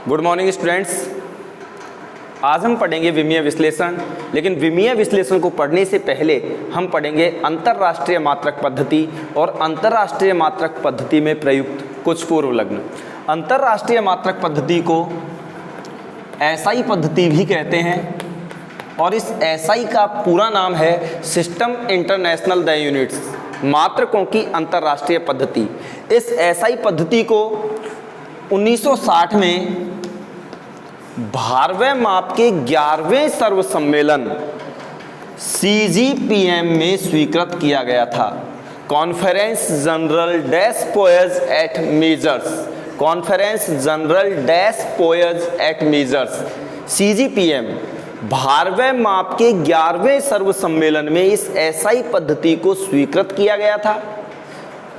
Good morning students. आज हम पढ़ेंगे विमीय विश्लेषण, लेकिन विमीय विश्लेषण को पढ़ने से पहले हम पढ़ेंगे अंतर्राष्ट्रीय मात्रक पद्धति और अंतर्राष्ट्रीय मात्रक पद्धति में प्रयुक्त कुछ पूर्व लग्न। अंतर्राष्ट्रीय मात्रक पद्धति को एसआई पद्धति भी कहते हैं और इस एसआई का पूरा नाम है सिस्टम इंटरनेशनल द यूनिट्स, मात्रकों की अंतर्राष्ट्रीय पद्धति। इस एसआई पद्धति को 1960 में 12वें माप के 11वें सर्व सम्मेलन CGPM में स्वीकृत किया गया था। Conference Generale des Poids et Mesures, Conference Generale des Poids et Mesures CGPM 12वें माप के 11वें सर्व सम्मेलन में इस एसआई पद्धति को स्वीकृत किया गया था,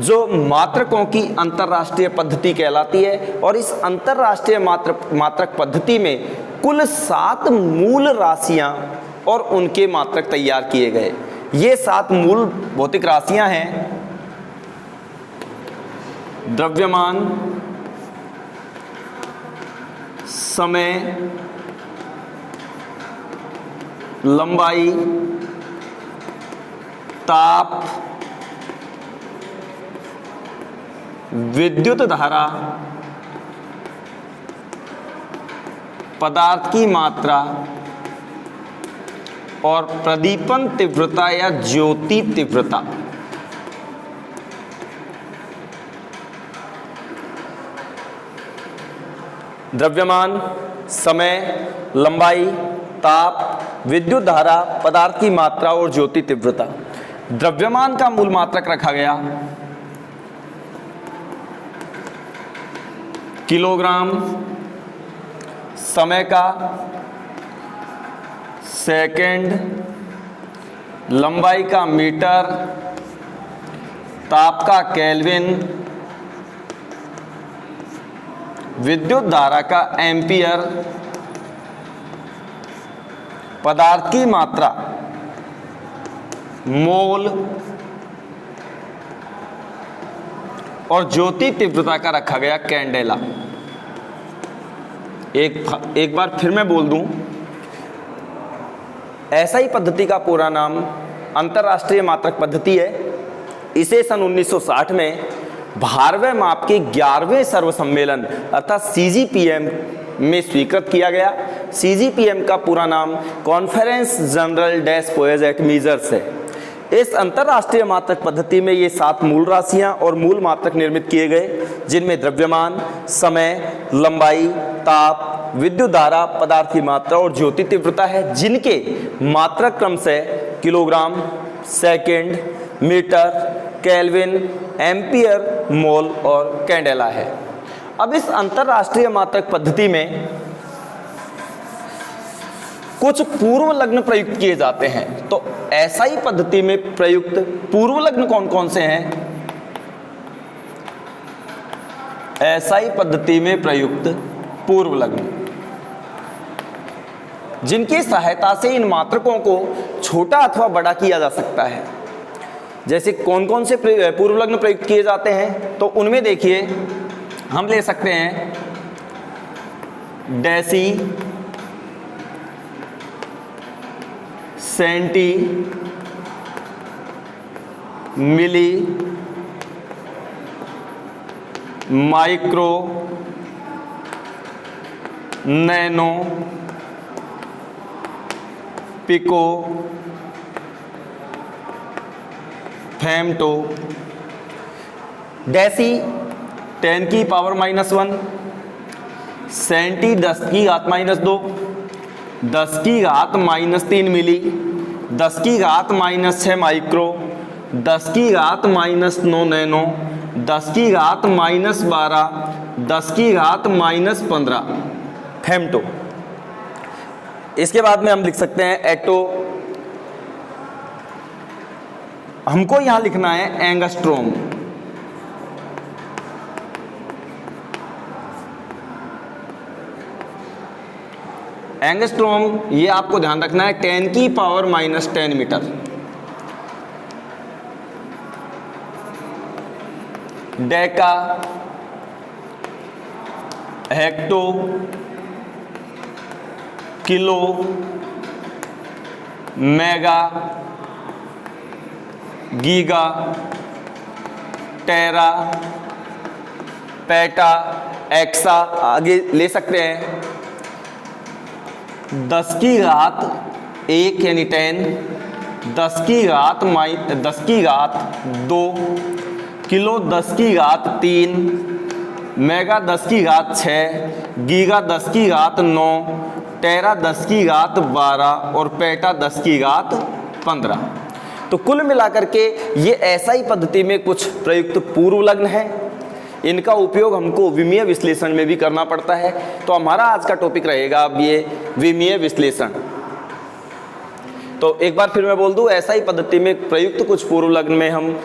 जो मात्रकों की अंतर्राष्ट्रीय पद्धति कहलाती है। और इस अंतर्राष्ट्रीय मात्रक पद्धति में कुल 7 मूल राशियां और उनके मात्रक तैयार किए गए। ये 7 मूल भौतिक राशियां हैं: द्रव्यमान, समय, लंबाई, ताप, विद्युत धारा, पदार्थ की मात्रा और प्रदीपन तीव्रता या ज्योति तीव्रता। द्रव्यमान, समय, लंबाई, ताप, विद्युत धारा, पदार्थ की मात्रा और ज्योति तीव्रता। द्रव्यमान का मूल मात्रक रखा गया किलोग्राम, समय का सेकंड, लंबाई का मीटर, ताप का केल्विन, विद्युत धारा का एम्पियर, पदार्थ की मात्रा मोल और ज्योति तीव्रता का रखा गया कैंडेला। एक बार फिर मैं बोल दूं, एसआई पद्धति का पूरा नाम अंतर्राष्ट्रीय मात्रक पद्धति है। इसे सन 1960 में 12वें माप के 11वें सर्व सम्मेलन अर्थात CGPM में स्वीकृत किया गया। CGPM का पूरा नाम Conference Generale des Poids et Mesures है। इस अंतर्राष्ट्रीय मात्रक पद्धति में ये 7 मूल राशियां और मूल मात्रक निर्मित किए गए, जिनमें द्रव्यमान, समय, लंबाई, ताप, विद्युत धारा, पदार्थ की मात्रा और ज्योति तीव्रता है, जिनके मात्रक क्रम से kilogram, second, metre, kelvin, ampere, mole और कैंडेला है। अब इस अंतर्राष्ट्रीय मात्रक पद्धति में कुछ पूर्व लग्न प्रयुक्त किए जाते हैं। तो एसआई पद्धति में प्रयुक्त पूर्व लग्न कौन कौन से हैं? एसआई पद्धति में प्रयुक्त पूर्व लग्न, जिनकी सहायता से इन मात्रकों को छोटा अथवा बड़ा किया जा सकता है। जैसे कौन कौन से पूर्व लग्न प्रयुक्त किए जाते हैं, तो उनमें देखिए हम ले सकते हैं deci, centi, milli, micro, nano, pico, femto. Deci 10 की पावर -1, सेंटी 10 की घात -2, 10 की घात -3 मिली, 10 की घात -6 माइक्रो, 10 की घात -9 नैनो, 10 की घात -12, 10 की घात -15 फेमटो। इसके बाद में हम लिख सकते हैं एटो। हमको यहां लिखना है एंगस्ट्रोम। एंगस्ट्रोम ये आपको ध्यान रखना है 10 की power -10 metre. Deca, hecto kilo mega giga tera peta exa आगे ले सकते हैं। 10 की घात 1 यानी 10, 10 की घात 2, किलो 10 की घात 3, मेगा 10 की घात 6, गीगा 10 की घात 9, टेरा 10 की घात 12 और पेटा 10 की घात 15। तो कुल मिलाकर के ये एसआई पद्धति में कुछ प्रयुक्त पूर्व लग्न है। इनका उपयोग हमको विमीय विश्लेषण में भी करना पड़ता है। तो हमारा आज का टॉपिक रहेगा अब ये विमीय विश्लेषण। तो एक बार फिर मैं बोल दूं, एसआई पद्धति में प्रयुक्त कुछ पूर्व लग्न में हम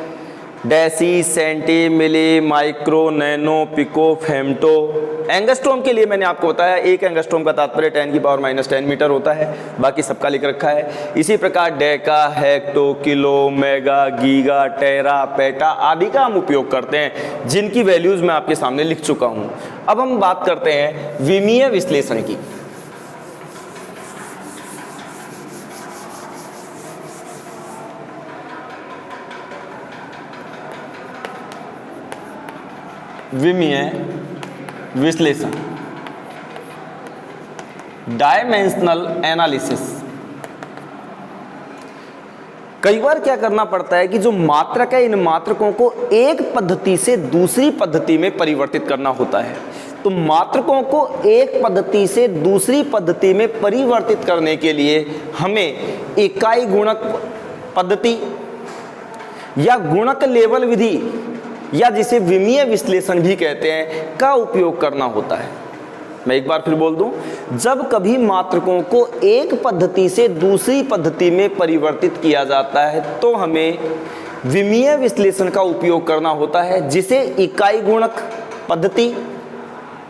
deci, centi, milli, micro, nano, pico, femto, angstrom के लिए मैंने आपको बताया 1 एंगस्ट्रोम का तात्पर्य 10⁻⁻10 मीटर होता है, बाकी सबका लिख रखा है। इसी प्रकार deca, hecto, kilo, mega, giga, tera, peta आदि का हम उपयोग करते हैं, जिनकी वैल्यूज मैं आपके सामने लिख चुका हूं। अब हम बात करते हैं विमीय विश्लेषण की। विमीय विश्लेषण, डायमेंशनल एनालिसिस। कई बार क्या करना पड़ता है कि जो मात्रक है, इन मात्रकों को एक पद्धति से दूसरी पद्धति में परिवर्तित करना होता है। तो मात्रकों को एक पद्धति से दूसरी पद्धति में परिवर्तित करने के लिए हमें इकाई गुणक पद्धति या गुणक लेवल विधि या जिसे विमीय विश्लेषण भी कहते हैं का उपयोग करना होता है। मैं एक बार फिर बोल दूं, जब कभी मात्रकों को एक पद्धति से दूसरी पद्धति में परिवर्तित किया जाता है तो हमें विमीय विश्लेषण का उपयोग करना होता है, जिसे इकाई गुणक पद्धति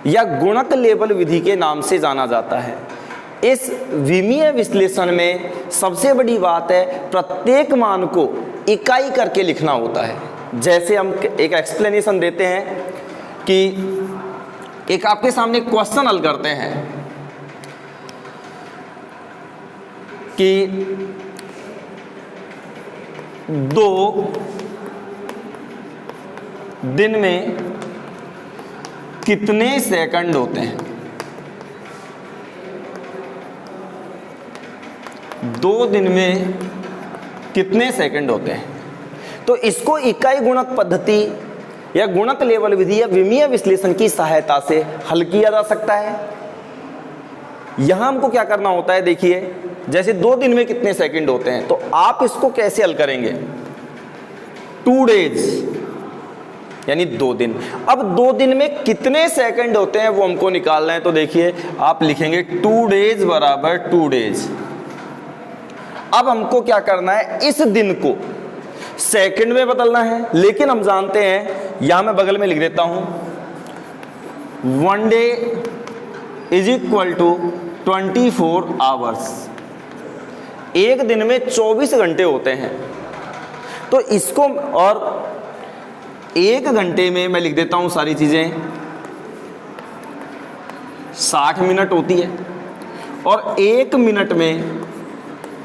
या गुणक लेवल विधि के नाम से जाना जाता है। इस विमीय विश्लेषण में सबसे बड़ी बात है, प्रत्येक मान को इकाई करके लिखना होता है। जैसे हम एक एक्सप्लेनेशन देते हैं कि एक आपके सामने क्वेश्चन हल करते हैं कि 2 दिन में कितने सेकंड होते हैं। 2 दिन में कितने सेकंड होते हैं। तो इसको इकाई गुणक पद्धति या गुणक लेवल विधि या विमीय विश्लेषण की सहायता से हल किया जा सकता है। यहां हमको क्या करना होता है, देखिए, जैसे 2 दिन में कितने सेकंड होते हैं, तो आप इसको कैसे हल करेंगे। 2 डेज यानी 2 दिन। अब 2 दिन में कितने सेकंड होते हैं वो हमको निकालना है। तो देखिए, आप लिखेंगे 2 डेज बराबर 2 डेज। अब हमको क्या करना है, इस दिन को सेकंड में बदलना है, लेकिन हम जानते हैं, यहां मैं बगल में लिख देता हूं, 1 day is equal to 24 hours. एक दिन में 24 घंटे होते हैं। तो इसको, और 1 घंटे में मैं लिख देता हूं सारी चीजें 60 मिनट होती है, और 1 मिनट में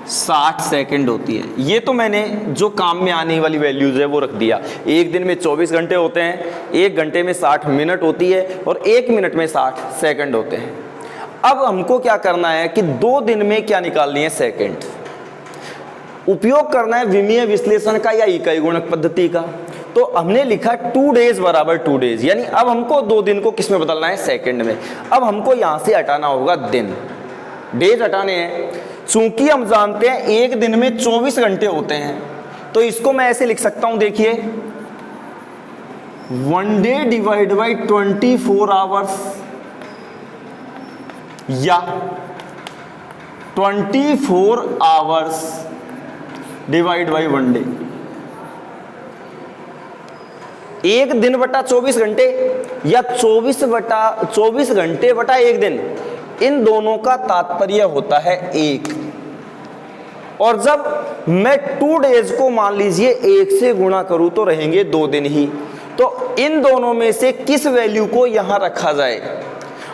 60 सेकंड होती है। ये तो मैंने जो काम में आने वाली वैल्यूज है वो रख दिया। एक दिन में 24 घंटे होते हैं, 1 घंटे में 60 मिनट होती है, और 1 मिनट में 60 सेकंड होते हैं। अब हमको क्या करना है कि 2 दिन में क्या निकालनी है, सेकंड। उपयोग करना है विमीय विश्लेषण का या इकाई गुणक पद्धति का। तो हमने लिखा 2 डेज बराबर 2 डेज, यानी अब हमको 2 दिन को किस में बदलना है, सेकंड में। अब हमको यहां से हटाना होगा दिन, डेज हटाने हैं। चूंकि हम जानते हैं 1 दिन में 24 घंटे होते हैं, तो इसको मैं ऐसे लिख सकता हूं, देखिए, 1 डे डिवाइड बाई 24 आवर्स, या 24 आवर्स डिवाइड बाई 1 डे। 1 दिन बटा 24 घंटे या 24 घंटे बटा 1 दिन, इन दोनों का तात्पर्य होता है 1। और जब मैं 2 डेज को मान लीजिए 1 से गुणा करूं तो रहेंगे 2 दिन ही। तो इन दोनों में से किस वैल्यू को यहां रखा जाए,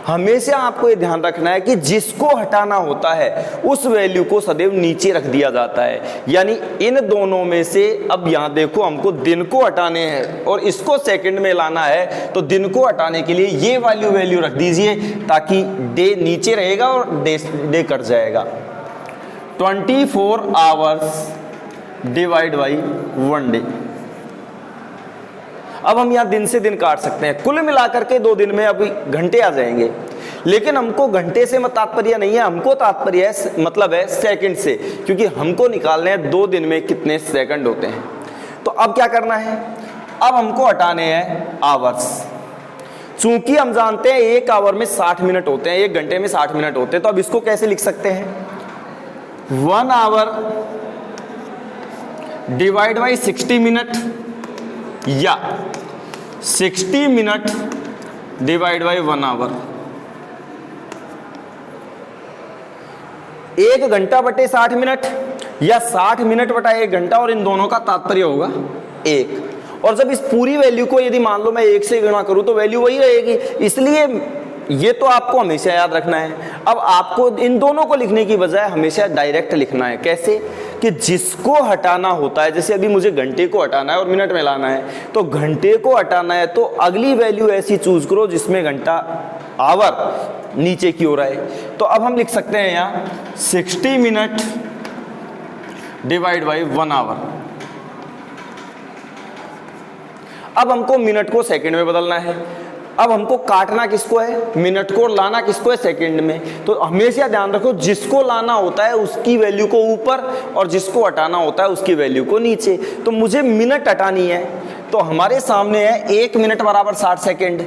हमेशा आपको ये ध्यान रखना है कि जिसको हटाना होता है उस वैल्यू को सदैव नीचे रख दिया जाता है। यानी इन दोनों में से अब यहाँ देखो हमको दिन को हटाने हैं और इसको सेकंड में लाना है, तो दिन को हटाने के लिए ये वैल्यू रख दीजिए ताकि डे नीचे रहेगा और डे कट जाएगा। 24 आवर्स डिवाइड बाई 1 डे। अब हम यहाँ दिन से दिन काट सकते हैं, कुल मिलाकर के 2 दिन में अभी घंटे आ जाएंगे, लेकिन हमको घंटे से तात्पर्य नहीं है, हमको तात्पर्य है मतलब है सेकंड से, क्योंकि हमको निकालने हैं 2 दिन में कितने सेकंड होते हैं। तो अब क्या करना है, अब हमको हटाने हैं आवर्स। चूंकि हम जानते हैं 1 आवर में 60 मिनट होते हैं, 1 घंटे में 60 मिनट होते हैं, तो अब इसको कैसे लिख सकते हैं, 1 आवर डिवाइड बाई 60 मिनट या 60 मिनट डिवाइड बाई 1 आवर। 1 घंटा बटे 60 मिनट या 60 मिनट बटा 1 घंटा, और इन दोनों का तात्पर्य होगा 1। और जब इस पूरी वैल्यू को यदि मान लो मैं 1 से गुणा करूं तो वैल्यू वही रहेगी, इसलिए ये तो आपको हमेशा याद रखना है। अब आपको इन दोनों को लिखने की बजाय हमेशा डायरेक्ट लिखना है। कैसे कि जिसको हटाना होता है, जैसे अभी मुझे घंटे को हटाना है और मिनट में लाना है, तो घंटे को हटाना है तो अगली वैल्यू ऐसी चूज करो जिसमें घंटा आवर नीचे की ओर आए। तो अब हम लिख सकते हैं यहाँ 60 मिनट डिवाइड बाई 1 आवर। अब हमको मिनट को सेकंड में बदलना है। अब हमको काटना किसको है, मिनट को, लाना किसको है, सेकंड में। तो हमेशा ध्यान रखो जिसको लाना होता है उसकी वैल्यू को ऊपर और जिसको हटाना होता है उसकी वैल्यू को नीचे। तो मुझे मिनट हटानी है, तो हमारे सामने है 1 मिनट बराबर 60 सेकेंड।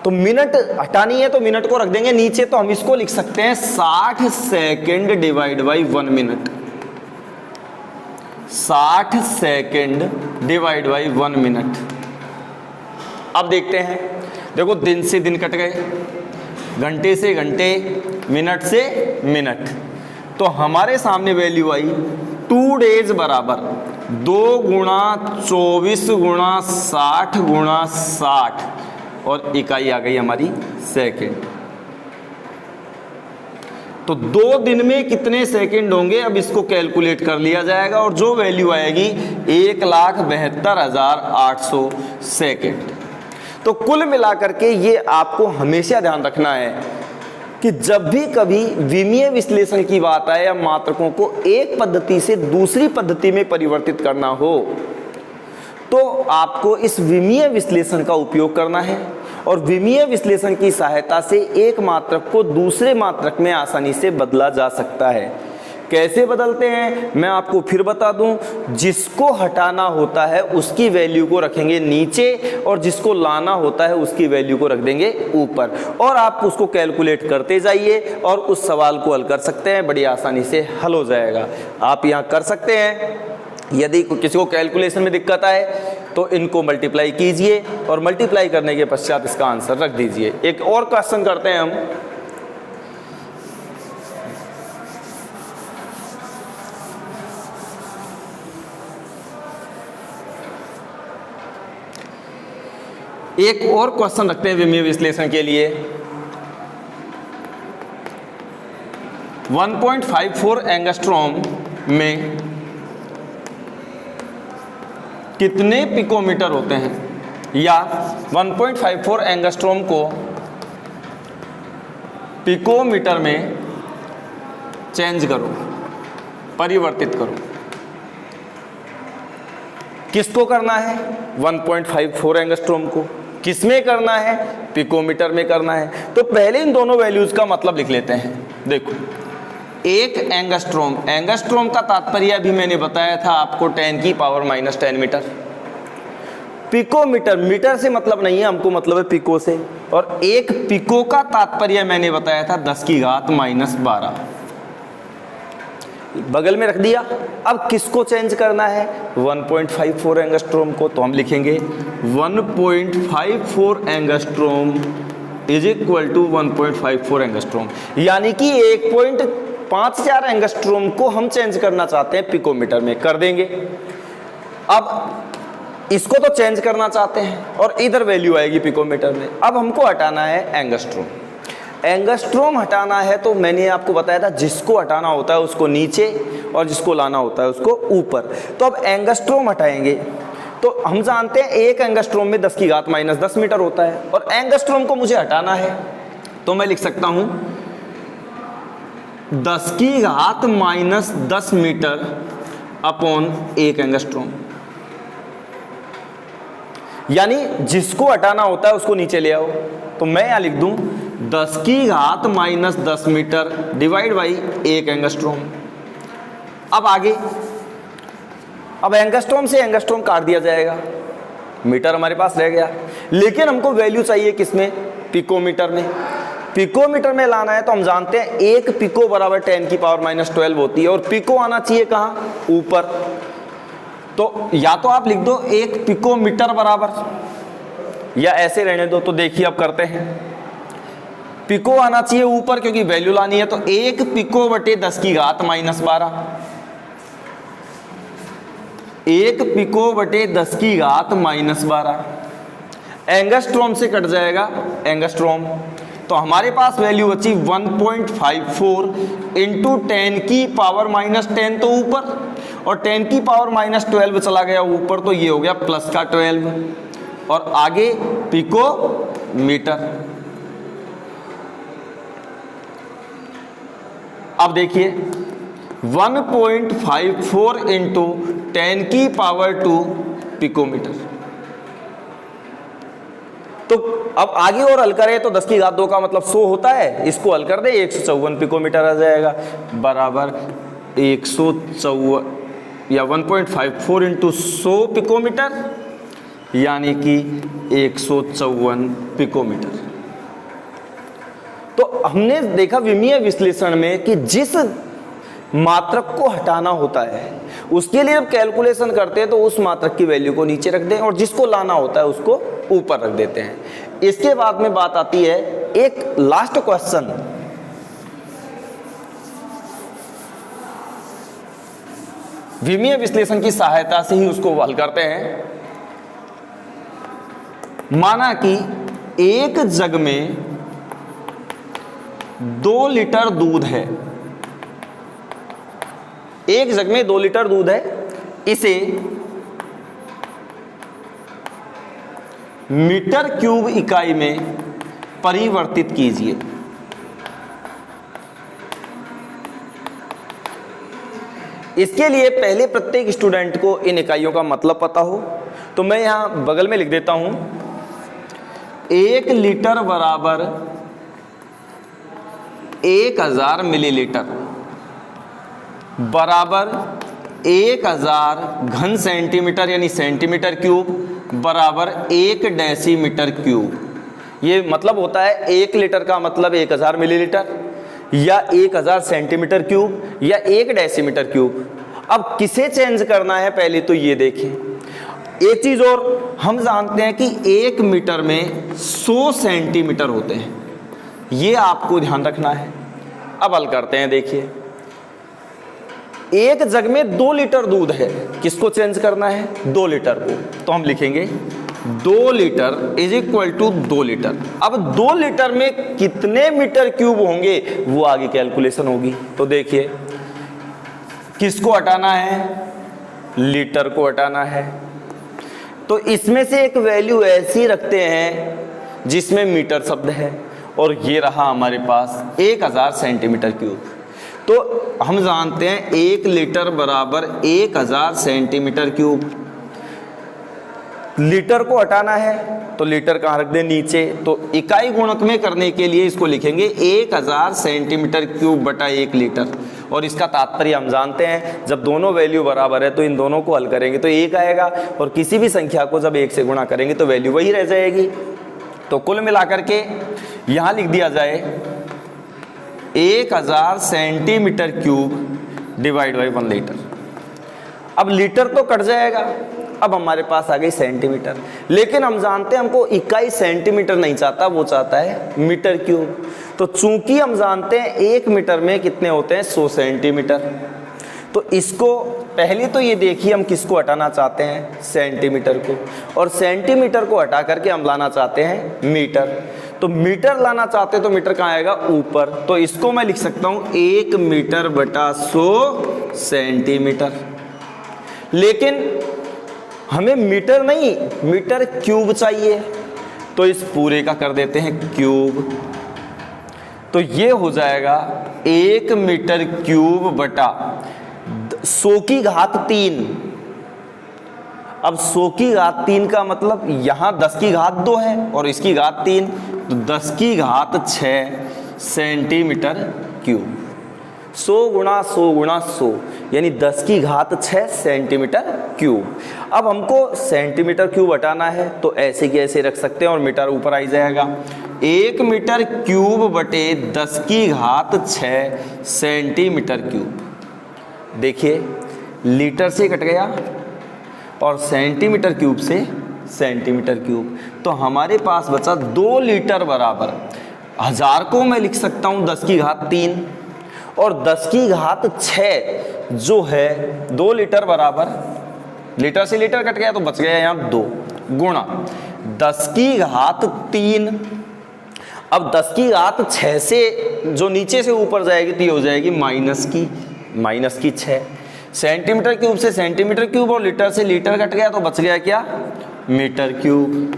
तो मिनट हटानी है तो मिनट को रख देंगे नीचे, तो हम इसको लिख सकते हैं 60 second divide by 1 minute. 60 second divide by 1 minute. अब देखते हैं, देखो दिन से दिन कट गए, घंटे से घंटे, मिनट से मिनट, तो हमारे सामने वैल्यू आई 2 डेज बराबर 2 गुणा 24 गुणा 60 गुणा 60 और इकाई आ गई हमारी सेकेंड। तो 2 दिन में कितने सेकेंड होंगे, अब इसको कैलकुलेट कर लिया जाएगा और जो वैल्यू आएगी 1,72,800 सेकेंड। तो कुल मिलाकर के ये आपको हमेशा ध्यान रखना है कि जब भी कभी विमीय विश्लेषण की बात आए या मात्रकों को एक पद्धति से दूसरी पद्धति में परिवर्तित करना हो, तो आपको इस विमीय विश्लेषण का उपयोग करना है और विमीय विश्लेषण की सहायता से एक मात्रक को दूसरे मात्रक में आसानी से बदला जा सकता है। कैसे बदलते हैं मैं आपको फिर बता दूं, जिसको हटाना होता है उसकी वैल्यू को रखेंगे नीचे और जिसको लाना होता है उसकी वैल्यू को रख देंगे ऊपर, और आप उसको कैलकुलेट करते जाइए और उस सवाल को हल कर सकते हैं, बड़ी आसानी से हल हो जाएगा। आप यहाँ कर सकते हैं। यदि किसी को कैलकुलेशन में दिक्कत आए तो इनको मल्टीप्लाई कीजिए और मल्टीप्लाई करने के पश्चात इसका आंसर रख दीजिए। एक और क्वेश्चन करते हैं हम। एक और क्वेश्चन रखते हैं विमीय विश्लेषण के लिए। 1.54 एंगस्ट्रॉम में कितने पिकोमीटर होते हैं, या 1.54 एंगस्ट्रॉम को पिकोमीटर में चेंज करो, परिवर्तित करो। किसको करना है, 1.54 एंगस्ट्रॉम को। किसमें करना है, पिकोमीटर में करना है। तो पहले इन दोनों वैल्यूज का मतलब लिख लेते हैं। देखो, एक एंगस्ट्रॉम, एंगस्ट्रॉम का तात्पर्य अभी मैंने बताया था आपको 10⁻⁻10 मीटर। पिकोमीटर, मीटर से मतलब नहीं है हमको, मतलब है पिको से। और एक पिको का तात्पर्य मैंने बताया था 10⁻12, बगल में रख दिया। अब किसको चेंज करना है, 1.54 एंगस्ट्रॉम को। तो हम लिखेंगे 1.54 angstrom is equal to 1.54 angstrom, यानी कि 1.54 एंगस्ट्रॉम को हम चेंज करना चाहते हैं पिकोमीटर में, कर देंगे। अब इसको तो चेंज करना चाहते हैं और इधर वैल्यू आएगी पिकोमीटर में। अब हमको हटाना है एंगस्ट्रॉम। एंगस्ट्रोम हटाना है तो मैंने आपको बताया था जिसको हटाना होता है उसको नीचे और जिसको लाना होता है उसको ऊपर। तो अब एंगस्ट्रोम हटाएंगे तो हम जानते हैं एक एंगस्ट्रोम में 10 की घात माइनस 10 मीटर होता है और एंगस्ट्रोम को मुझे हटाना है तो मैं लिख सकता हूं 10 की घात माइनस 10 मीटर अपॉन एक एंगस्ट्रोम, यानी जिसको हटाना होता है उसको नीचे ले आओ। तो मैं यहां लिख दूं 10 की घात माइनस 10 मीटर डिवाइड बाई एक एंगस्ट्रोम। अब आगे, अब एंगस्ट्रोम से एंगस्ट्रोम काट दिया जाएगा, मीटर हमारे पास रह गया, लेकिन हमको वैल्यू चाहिए किसमें, पिकोमीटर में। पिकोमीटर में लाना है तो हम जानते हैं एक पिको बराबर 10 की पावर माइनस 12 होती है और पिको आना चाहिए कहां, ऊपर। तो या तो आप लिख दो एक पिकोमीटर बराबर, या ऐसे रहने दो। तो देखिए अब करते हैं, पिको आना चाहिए ऊपर क्योंकि वैल्यू लानी है, तो एक पिको बटे 10 की घात माइनस 12, एक पिको बटे 10 की घात माइनस 12। एंगस्ट्रोम से कट जाएगा एंगस्ट्रोम, तो हमारे पास वैल्यू बची 1.54 इंटू 10 की पावर माइनस 10 तो ऊपर, और 10 की पावर माइनस 12 चला गया ऊपर, तो ये हो गया प्लस का 12, और आगे पिको मीटर। अब देखिए 1.54 इंटू 10 की पावर 2 पिकोमीटर। तो अब आगे और हल करें तो 10 की घात 2 का मतलब 100 होता है, इसको हल कर दे 154 पिकोमीटर आ जाएगा, बराबर 154 या 1.54 इंटू 100 पिकोमीटर, यानी कि 154 पिकोमीटर। तो हमने देखा विमीय विश्लेषण में कि जिस मात्रक को हटाना होता है उसके लिए जब कैलकुलेशन करते हैं तो उस मात्रक की वैल्यू को नीचे रख दें और जिसको लाना होता है उसको ऊपर रख देते हैं। इसके बाद में बात आती है एक लास्ट क्वेश्चन, विमीय विश्लेषण की सहायता से ही उसको हल करते हैं। माना कि एक जग में 2 लीटर दूध है, एक जग में 2 लीटर दूध है, इसे मीटर क्यूब इकाई में परिवर्तित कीजिए। इसके लिए पहले प्रत्येक स्टूडेंट को इन इकाइयों का मतलब पता हो, तो मैं यहां बगल में लिख देता हूं 1 लीटर बराबर 1000 मिलीलीटर बराबर 1000 घन सेंटीमीटर यानी सेंटीमीटर क्यूब बराबर 1 डेसीमीटर क्यूब। ये मतलब होता है 1 लीटर का मतलब 1000 मिलीलीटर या 1000 सेंटीमीटर क्यूब या 1 डेसीमीटर क्यूब। अब किसे चेंज करना है पहले तो ये देखें। एक चीज और, हम जानते हैं कि 1 मीटर में 100 सेंटीमीटर होते हैं, ये आपको ध्यान रखना है। अब हल करते हैं, देखिए एक जग में 2 लीटर दूध है, किसको चेंज करना है, 2 लीटर को, तो हम लिखेंगे 2 litre is equal to 2 litre. अब 2 लीटर में कितने मीटर क्यूब होंगे वो आगे कैलकुलेशन होगी। तो देखिए किसको हटाना है, लीटर को हटाना है, तो इसमें से एक वैल्यू ऐसी रखते हैं जिसमें मीटर शब्द है, और ये रहा हमारे पास 1000 सेंटीमीटर क्यूब। तो हम जानते हैं 1 लीटर बराबर 1000 सेंटीमीटर क्यूब। लीटर को हटाना है तो लीटर कहाँ रख दें, नीचे। तो इकाई गुणक में करने के लिए इसको लिखेंगे 1000 सेंटीमीटर क्यूब बटा 1 लीटर, और इसका तात्पर्य हम जानते हैं जब दोनों वैल्यू बराबर है तो इन दोनों को हल करेंगे तो 1 आएगा, और किसी भी संख्या को जब 1 से गुणा करेंगे तो वैल्यू वही रह जाएगी। तो कुल मिलाकर के यहां लिख दिया जाए 1000 centimetre cube divide by 1 litre. अब लीटर तो कट जाएगा, अब हमारे पास आ गई सेंटीमीटर, लेकिन हम जानते हैं हमको इकाई सेंटीमीटर नहीं चाहता, वो चाहता है मीटर क्यूब। तो चूंकि हम जानते हैं 1 मीटर में कितने होते हैं, 100 सेंटीमीटर, तो इसको पहले तो ये देखिए हम किसको हटाना चाहते हैं, सेंटीमीटर को, और सेंटीमीटर को हटा करके हम लाना चाहते हैं मीटर। तो मीटर लाना चाहते तो मीटर कहाँ आएगा, ऊपर। तो इसको मैं लिख सकता हूं 1 मीटर बटा 100 सेंटीमीटर। लेकिन हमें मीटर नहीं, मीटर क्यूब चाहिए, तो इस पूरे का कर देते हैं क्यूब। तो ये हो जाएगा 1 मीटर क्यूब बटा 100 की घात 3। अब 100 की घात 3 का मतलब यहाँ 10 की घात 2 है और इसकी घात 3, तो 10 की घात 6 सेंटीमीटर क्यूब। 100 गुणा 100 गुणा 100 यानी 10 की घात 6 सेंटीमीटर क्यूब। अब हमको सेंटीमीटर क्यूब हटाना है तो ऐसे की ऐसे रख सकते हैं और मीटर ऊपर आ जाएगा। 1 मीटर क्यूब बटे 10 की घात 6 सेंटीमीटर क्यूब। देखिए लीटर से कट गया और सेंटीमीटर क्यूब से सेंटीमीटर क्यूब, तो हमारे पास बचा 2 लीटर बराबर 1000 को मैं लिख सकता हूँ 10 की घात 3 और 10 की घात 6 जो है 2 लीटर बराबर, लीटर से लीटर कट गया तो बच गया यहाँ 2 गुणा 10 की घात 3। अब 10 की घात 6 से जो नीचे से ऊपर जाएगी तो ये हो जाएगी माइनस की 6। सेंटीमीटर क्यूब से सेंटीमीटर क्यूब और लीटर से लीटर कट गया तो बच गया क्या, मीटर क्यूब।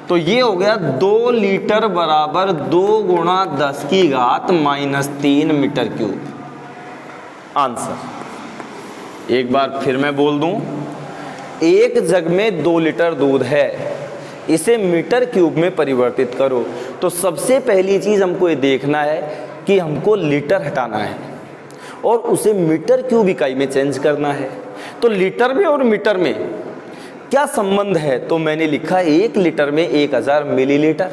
तो ये हो गया 2 लीटर बराबर 2 गुणा 10 की घात -3 मीटर क्यूब आंसर। एक बार फिर मैं बोल दूं, एक जग में 2 लीटर दूध है, इसे मीटर क्यूब में परिवर्तित करो। तो सबसे पहली चीज हमको ये देखना है कि हमको लीटर हटाना है और उसे मीटर क्यूब इकाई में चेंज करना है। तो लीटर में और मीटर में क्या संबंध है, तो मैंने लिखा 1 लीटर में 1000 मिलीलीटर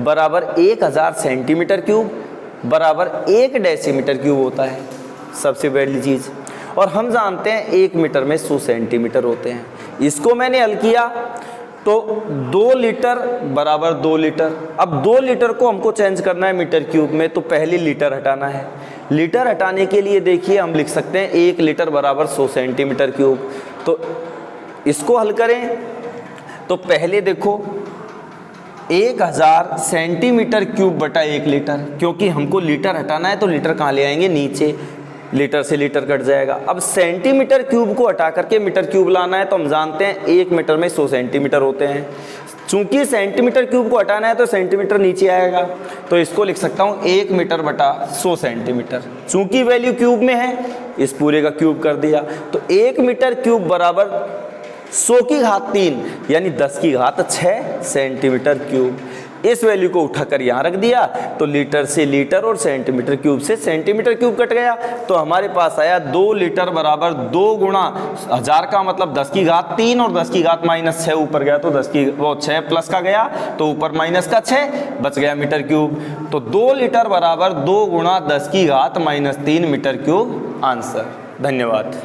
बराबर 1000 सेंटीमीटर क्यूब बराबर 1 डेसीमीटर क्यूब होता है, सबसे पहली चीज़। और हम जानते हैं 1 मीटर में 100 सेंटीमीटर होते हैं। इसको मैंने हल किया तो 2 लीटर बराबर 2 लीटर। अब 2 लीटर को हमको चेंज करना है मीटर क्यूब में, तो पहले लीटर हटाना है। लीटर हटाने के लिए देखिए हम लिख सकते हैं 1 लीटर बराबर 100 सेंटीमीटर क्यूब। तो इसको हल करें तो पहले देखो 1000 सेंटीमीटर क्यूब बटा 1 लीटर, क्योंकि हमको लीटर हटाना है तो लीटर कहाँ ले आएंगे, नीचे, लीटर से लीटर कट जाएगा। अब सेंटीमीटर क्यूब को हटा करके मीटर क्यूब लाना है तो हम जानते हैं 1 मीटर में 100 सेंटीमीटर होते हैं। चूंकि सेंटीमीटर क्यूब को हटाना है तो सेंटीमीटर नीचे आएगा, तो इसको लिख सकता हूँ 1 मीटर बटा 100 सेंटीमीटर। चूंकि वैल्यू क्यूब में है इस पूरे का क्यूब कर दिया, तो 1 मीटर क्यूब बराबर 100 की घात 3 यानी 10 की घात 6 सेंटीमीटर क्यूब। इस वैल्यू को उठाकर यहाँ रख दिया तो लीटर से लीटर और सेंटीमीटर क्यूब से सेंटीमीटर क्यूब कट गया, तो हमारे पास आया 2 लीटर बराबर 2 गुणा 1000 का मतलब 10 की घात 3 और 10 की घात -6 ऊपर गया तो 6 प्लस का गया तो ऊपर माइनस का 6 बच गया मीटर क्यूब। तो 2 लीटर बराबर 2 गुणा 10 की घात -3 मीटर क्यूब आंसर। धन्यवाद।